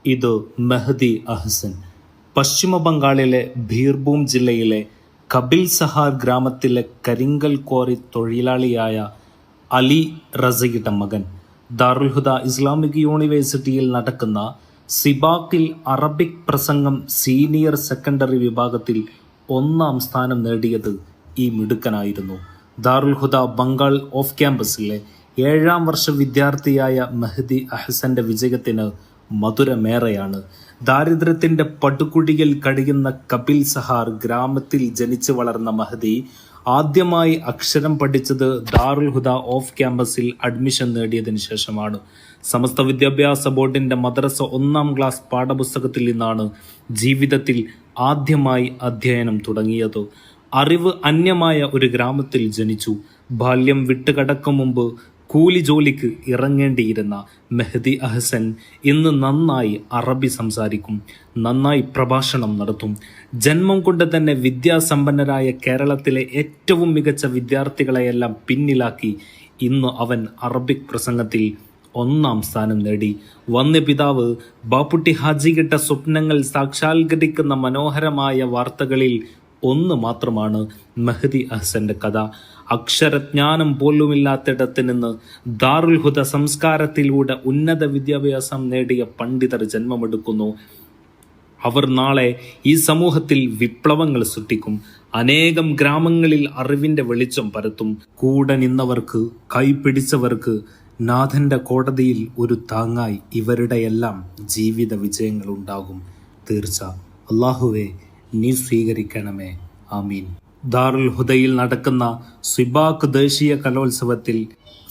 ഇത് മെഹദി അഹ്സൻ. പശ്ചിമ ബംഗാളിലെ ബീർഭൂം ജില്ലയിലെ കപിൽ സഹാർ ഗ്രാമത്തിലെ കരിങ്കൽ ക്വാറി തൊഴിലാളിയായ അലി റസയുടെ മകൻ. ദാറുൽ ഹുദ ഇസ്ലാമിക് യൂണിവേഴ്സിറ്റിയിൽ നടക്കുന്ന സിബാക്കിൽ അറബിക് പ്രസംഗം സീനിയർ സെക്കൻഡറി വിഭാഗത്തിൽ 1ാം സ്ഥാനം നേടിയത് ഈ മിടുക്കനായിരുന്നു. ദാറുൽ ഹുദ ബംഗാൾ ഓഫ് ക്യാമ്പസിലെ 7ാം വർഷ വിദ്യാർത്ഥിയായ മെഹദി അഹ്സന്റെ വിജയത്തിന് മധുരമേറെയാണ്. ദാരിദ്ര്യത്തിന്റെ പടുകുഴിയിൽ കഴിയുന്ന കപിൽ സഹാർ ഗ്രാമത്തിൽ ജനിച്ചു വളർന്ന മെഹദി ആദ്യമായി അക്ഷരം പഠിച്ചത് ദാറുൽ ഹുദ ഓഫ് ക്യാമ്പസിൽ അഡ്മിഷൻ നേടിയതിനു ശേഷമാണ്. സമസ്ത വിദ്യാഭ്യാസ ബോർഡിന്റെ മദ്രസ 1ാം ക്ലാസ് പാഠപുസ്തകത്തിൽ നിന്നാണ് ജീവിതത്തിൽ ആദ്യമായി അധ്യയനം തുടങ്ങിയത്. അറിവ് അന്യമായ ഒരു ഗ്രാമത്തിൽ ജനിച്ചു. ബാല്യം വിട്ടുകടക്കും മുമ്പ് കൂലി ജോലിക്ക് ഇറങ്ങേണ്ടിയിരുന്ന മെഹദി അഹ്സൻ ഇന്ന് നന്നായി അറബി സംസാരിക്കും, നന്നായി പ്രഭാഷണം നടത്തും. ജന്മം കൊണ്ട് തന്നെ വിദ്യാസമ്പന്നരായ കേരളത്തിലെ ഏറ്റവും മികച്ച വിദ്യാർത്ഥികളെയെല്ലാം പിന്നിലാക്കി ഇന്ന് അവൻ അറബിക് പ്രസംഗത്തിൽ 1ാം സ്ഥാനം നേടി. വന്യപിതാവ് ബാപ്പുട്ടി ഹാജി കിട്ട സ്വപ്നങ്ങൾ സാക്ഷാത്കരിക്കുന്ന മനോഹരമായ വാർത്തകളിൽ ഒന്ന് മാത്രമാണ് മെഹദി അഹ്സന്റെ കഥ. അക്ഷരജ്ഞാനം പോലുമില്ലാത്തിടത്ത് നിന്ന് ദാറുൽ ഹുദ സംസ്കാരത്തിലൂടെ ഉന്നത വിദ്യാഭ്യാസം നേടിയ പണ്ഡിതർ ജന്മമെടുക്കുന്നു. അവർ നാളെ ഈ സമൂഹത്തിൽ വിപ്ലവങ്ങൾ സൃഷ്ടിക്കും. അനേകം ഗ്രാമങ്ങളിൽ അറിവിന്റെ വെളിച്ചം പരത്തും. കൂടെ നിന്നവർക്ക്, കൈപിടിച്ചവർക്ക് നാഥന്റെ കോടതിയിൽ ഒരു താങ്ങായി ഇവരുടെയെല്ലാം ജീവിത വിജയങ്ങൾ ഉണ്ടാകും. തീർച്ച. അല്ലാഹുവേ, നീ സ്വീകരിക്കണമേ. ആമീൻ. ദാറുൽ ഹുദയിൽ നടക്കുന്ന സിബാക്ക് ദേശീയ കലോത്സവത്തിൽ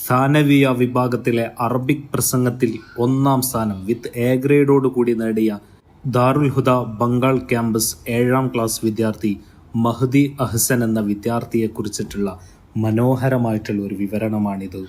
സാനവിയ വിഭാഗത്തിലെ അറബിക് പ്രസംഗത്തിൽ 1ാം സ്ഥാനം വിത്ത് എ ഗ്രേഡോടുകൂടി നേടിയ ദാറുൽ ഹുദ ബംഗാൾ ക്യാമ്പസ് 7ാം ക്ലാസ് വിദ്യാർത്ഥി മെഹദി അഹ്സൻ എന്ന വിദ്യാർത്ഥിയെ കുറിച്ചിട്ടുള്ള മനോഹരമായിട്ടുള്ള ഒരു വിവരണമാണിത്.